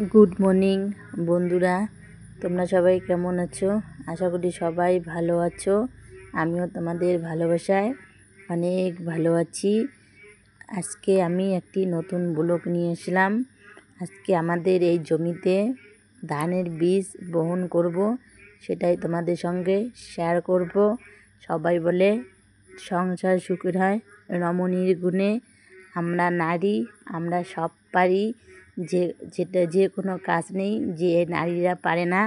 Good morning বন্ধুরা, তোমরা সবাই কেমন আছো? আশা করি সবাই ভালো আছো। আমিও তোমাদের ভালোবাসায় অনেক ভালো আছি। আজকে আমি একটি নতুন ব্লগ নিয়ে এসলাম। আজকে আমাদের এই জমিতে ধানের বীজ বপন করব, সেটাই তোমাদের সঙ্গে শেয়ার করব। সবাই বলে সংসার সুখের হয় রমণীর গুণে। আমরা নারী, আমরা সব পারি। যে কোনো কাজ নেই যে নারীরা পারে না।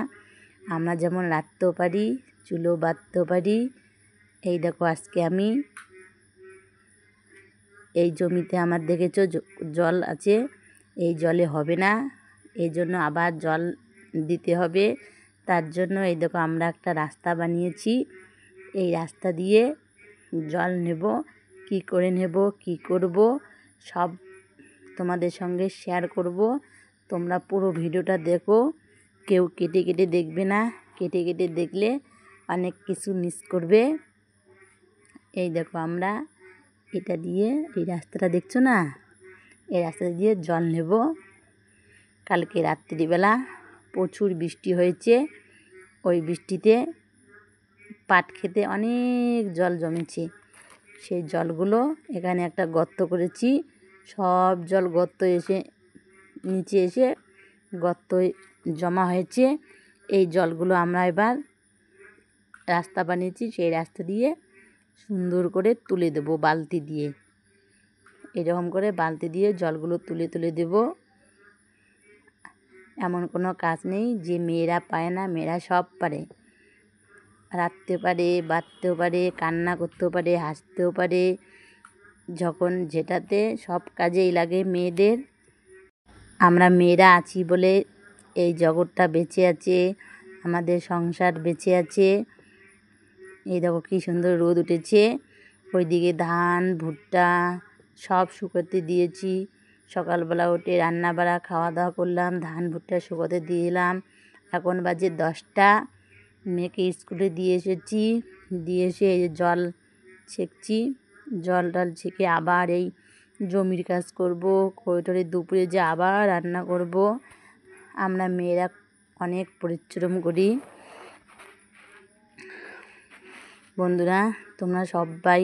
আমরা যেমন রাঁধতেও পারি, চুলো বাঁধতেও পারি। এই দেখো, আজকে আমি এই জমিতে আমার দেখেছো জল আছে, এই জলে হবে না, এই জন্য আবার জল দিতে হবে। তার জন্য এই দেখো, আমরা একটা রাস্তা বানিয়েছি। এই রাস্তা দিয়ে জল নেব, কি করে নেব, কি করব, সব তোমাদের সঙ্গে শেয়ার করব। তোমরা পুরো ভিডিওটা দেখো, কেউ কেটে কেটে দেখবে না। কেটে কেটে দেখলে অনেক কিছু মিস করবে। এই দেখো, আমরা এটা দিয়ে, এই রাস্তাটা দেখছো না, এই রাস্তা দিয়ে জল নেব। কালকে রাত্রিবেলা প্রচুর বৃষ্টি হয়েছে। ওই বৃষ্টিতে পাট খেতে অনেক জল জমেছে। সেই জলগুলো এখানে একটা গর্ত করেছি। সব জল গর্ত এসে নিচে এসে গর্ত জমা হয়েছে। এই জলগুলো আমরা এবার রাস্তা বানিয়েছি, সেই রাস্তা দিয়ে সুন্দর করে তুলে দেবো বালতি দিয়ে। এরকম করে বালতি দিয়ে জলগুলো তুলে তুলে দেব। এমন কোনো কাজ নেই যে মেয়েরা পায় না, মেয়েরা সব পারে। রাঁধতে পারে, বাঁধতেও পারে, কান্না করতেও পারে, হাসতেও পারে। যখন যেটাতে সব কাজেই লাগে মেয়েদের। আমরা মেয়েরা আছি বলে এই জগৎটা বেঁচে আছে, আমাদের সংসার বেঁচে আছে। এই দেখো কী সুন্দর রোদ উঠেছে। ওইদিকে ধান ভুট্টা সব শুকোতে দিয়েছি। সকালবেলা উঠে রান্না বাড়া খাওয়া দাওয়া করলাম, ধান ভুট্টা শুকোতে দিয়ে দিলাম। এখন বাজে 10টা। মেয়েকে স্কুলে দিয়ে এসেছি, দিয়ে এসে এই জল ছেঁকছি। জল টল ছেঁকে আবার এই জমির কাজ করব। খড়ি দুপুরে যে আবার রান্না করব। আমরা মেয়েরা অনেক পরিশ্রম করি। বন্ধুরা, তোমরা সবাই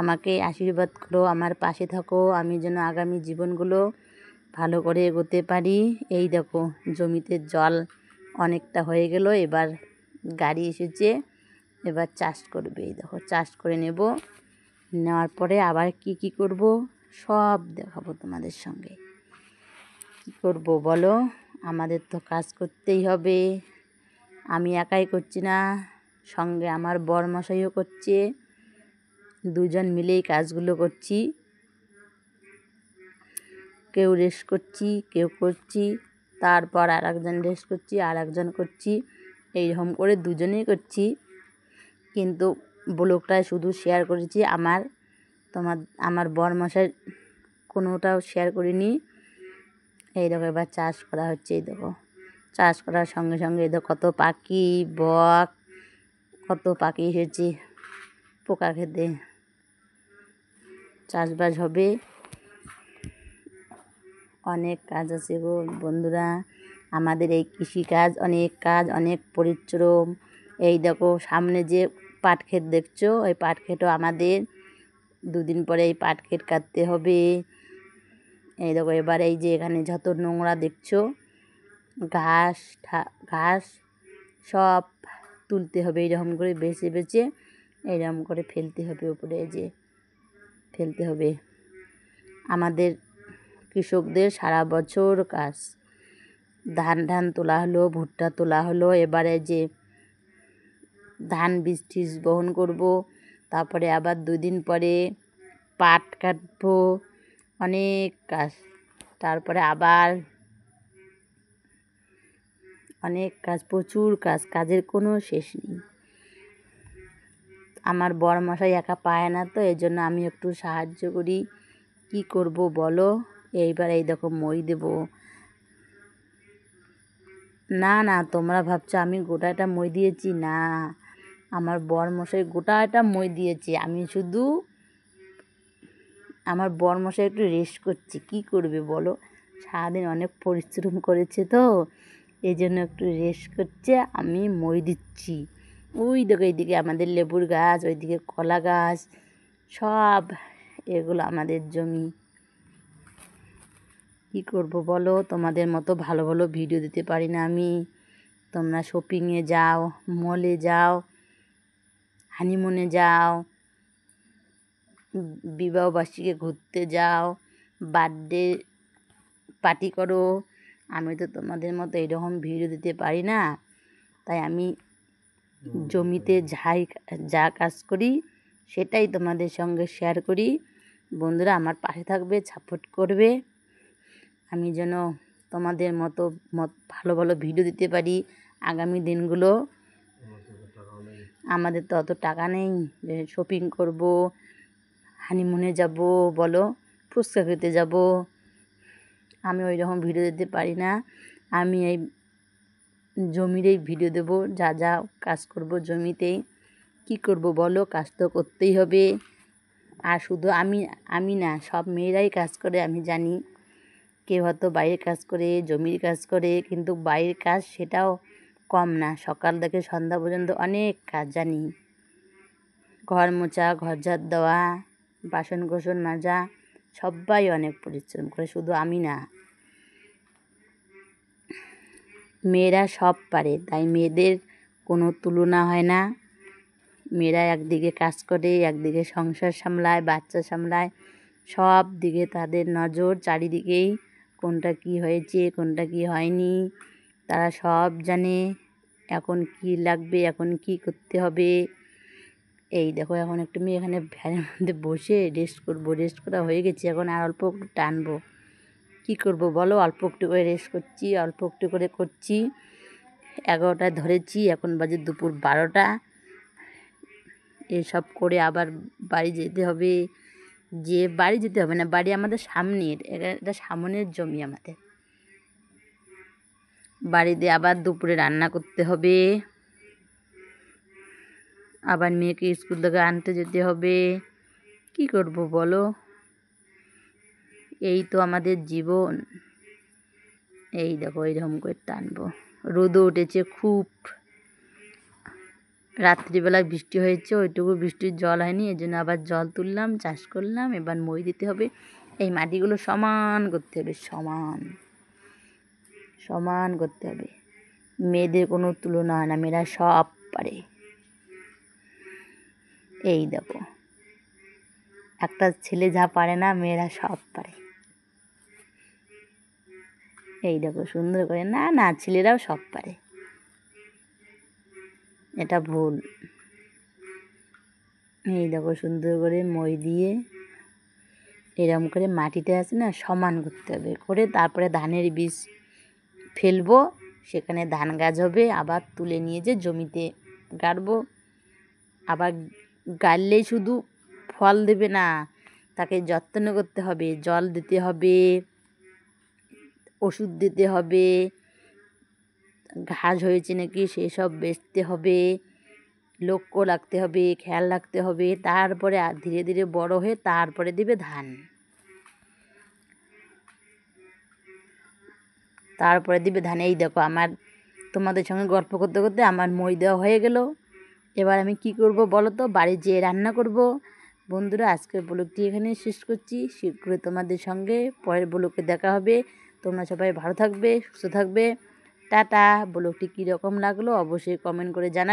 আমাকে আশীর্বাদ করো, আমার পাশে থাকো, আমি যেন আগামী জীবনগুলো ভালো করে এগোতে পারি। এই দেখো, জমিতে জল অনেকটা হয়ে গেল। এবার গাড়ি এসেছে, এবার চাষ করবে। এই দেখো, চাষ করে নেব। নেওয়ার পরে আবার কি করব সব দেখাবো তোমাদের সঙ্গে। কী করব বলো, আমাদের তো কাজ করতেই হবে। আমি একাই করছি না, সঙ্গে আমার বরমশাইও করছে। দুজন মিলেই কাজগুলো করছি। কেউ রেস্ট করছি, কেউ করছি, তারপর আর একজন রেস্ট করছি, আর একজন করছি। এইরকম করে দুজনেই করছি। কিন্তু ব্লগটায় শুধু শেয়ার করেছি আমার বরমশাই, কোনোটাও শেয়ার করিনি। এই দেখো, এবার চাষ করা হচ্ছে। এই দেখো, চাষ করার সঙ্গে সঙ্গে এই দেখো কত পাখি, বক, কত পাখি এসেছে পোকা খেতে। চাষবাস হবে, অনেক কাজ আছে গো বন্ধুরা। আমাদের এই কৃষিকাজ অনেক কাজ, অনেক পরিশ্রম। এই দেখো, সামনে যে পাট ক্ষেত দেখছো, ওই পাট ক্ষেতও আমাদের। দুদিন পরে এই পাট ক্ষেত কাটতে হবে। এই দেখো, এবার এই যে এখানে যত নোংরা দেখছো, ঘাস সব তুলতে হবে। এইরকম করে বেছে বেছে এইরকম করে ফেলতে হবে উপরে, যে ফেলতে হবে। আমাদের কৃষকদের সারা বছর কাজ। ধান তোলা হলো, ভুট্টা তোলা হলো। এবারে যে ধান বীজ বহন করব, তারপরে আবার 2 দিন পরে পাট কাটবো। অনেক কাজ, তারপরে আবার অনেক কাজ, প্রচুর কাজ, কাজের কোনো শেষ নেই। আমার বরমশাই একা পায় না, তো এই জন্য আমি একটু সাহায্য করি। কি করব বলো। এইবার এই দেখো মই দেব। না, তোমরা ভাবছো আমি গোটাটা মই দিয়েছি, না, আমার বরমশাই গোটাটা মই দিয়েছে। আমি শুধু আমার বরমশাই একটু রেস্ট করছি। কি করবে বলো, সারাদিন অনেক পরিশ্রম করেছে তো, এই জন্য একটু রেস্ট করছে। আমি মই দিচ্ছি। ওই দেখো এইদিকে আমাদের লেবুর গাছ, ওইদিকে কলা গাছ, সব এগুলো আমাদের জমি। কী করব বলো, তোমাদের মতো ভালো ভালো ভিডিও দিতে পারি না আমি। তোমরা শপিংয়ে যাও, মলে যাও, হানিমুনে যাও, বিবাহবার্ষিকী ঘুরতে যাও, বার্থডে পার্টি করো। আমি তো তোমাদের মতো এরকম ভিডিও দিতে পারি না। তাই আমি জমিতে যা কাজ করি সেটাই তোমাদের সঙ্গে শেয়ার করি। বন্ধুরা আমার পাশে থাকবে, সাপোর্ট করবে। আমি যেন তোমাদের মতো ভালো ভালো ভিডিও দিতে পারি আগামী দিনগুলো। আমাদের তো অত টাকা নেই যে শপিং করব, হানিমুনে যাব, বলো ফুচকা খেতে যাব। আমি ওই রকম ভিডিও দিতে পারি না। আমি এই জমিরই ভিডিও দেব, যা যা কাজ করব জমিতেই। কি করব বলো, কাজ তো করতেই হবে। আর শুধু আমি না, সব মেয়েরাই কাজ করে আমি জানি। কেউ হয়তো বাইরের কাজ করে, জমির কাজ করে, কিন্তু বাইরের কাজ সেটাও কম না। সকাল থেকে সন্ধ্যা পর্যন্ত অনেক কাজ জানি। ঘর মোছা, ঘর ঝাড় দেওয়া, বাসন কোসন মাজা, সবাই অনেক পরিশ্রম করে, শুধু আমি না। মেয়েরা সব পারে, তাই মেয়েদের কোনো তুলনা হয় না। মেয়েরা একদিকে কাজ করে, একদিকে সংসার সামলায়, বাচ্চা সামলায়, সব দিকে তাদের নজর। চারিদিকেই কোনটা কি হয়েছে, কোনটা কি হয়নি, তারা সব জানে। এখন কি লাগবে, এখন কি করতে হবে। এই দেখো এখন একটু আমি এখানে ফ্যানের মধ্যে বসে রেস্ট করব। রেস্ট করা হয়ে গেছে, এখন আর অল্প একটু টানবো। কী করব বলো, অল্প একটু করে রেস্ট করছি, অল্প একটু করে করছি। 11টায় ধরেছি, এখন বাজে দুপুর 12টা। এসব করে আবার বাড়ি যেতে হবে। বাড়ি যেতে হবে না, বাড়ি আমাদের সামনের, এটা সামনের জমি আমাদের। বাড়িতে আবার দুপুরে রান্না করতে হবে, আবার মেয়েকে স্কুল থেকে আনতে যেতে হবে। কি করব বলো, এই তো আমাদের জীবন। এই দেখো এইরকম করে টানবো। রোদও উঠেছে খুব। রাত্রিবেলায় বৃষ্টি হয়েছে, ওইটুকু বৃষ্টির জল হয়নি, এই জন্য আবার জল তুললাম, চাষ করলাম। এবার মই দিতে হবে। এই মাটিগুলো সমান করতে হবে, সমান সমান করতে হবে। মেয়েদের কোনো তুলনা হয় না, মেয়েরা সব পারে। এই দেখো, একটা ছেলে যা পারে না, মেয়েরা সব পারে। এই দেখো সুন্দর করে, না না ছেলেরাও সব পারে, এটা ভুল। এই দেখো সুন্দর করে মই দিয়ে এরকম করে মাটিটা আছে না সমান করতে হবে, করে তারপরে ধানের বীজ ফেলবো, সেখানে ধান গাছ হবে। আবার তুলে নিয়ে যে জমিতে গাড়বো। আবার গাড়লেই শুধু ফল দেবে না, তাকে যত্ন করতে হবে, জল দিতে হবে, ওষুধ দিতে হবে, ঘাস হয়েছে নাকি সেসব বেচতে হবে, লক্ষ্য রাখতে হবে, খেয়াল রাখতে হবে। তারপরে ধীরে ধীরে বড় হয়ে তারপরে দিবে ধান, তারপরে দিবে ধান। এই দেখো আমার তোমাদের সঙ্গে গল্প করতে করতে আমার মই দেওয়া হয়ে গেল। এবার আমি কি করব বলো তো, বাড়ি যেয়ে রান্না করব। বন্ধুরা আজকের ব্লগটি এখানে শেষ করছি। শীঘ্রই তোমাদের সঙ্গে পরের ব্লগে দেখা হবে। তোমরা সবাই ভালো থাকবে, সুস্থ থাকবে। টাটা। ব্লগটি কীরকম লাগলো অবশ্যই কমেন্ট করে জানা।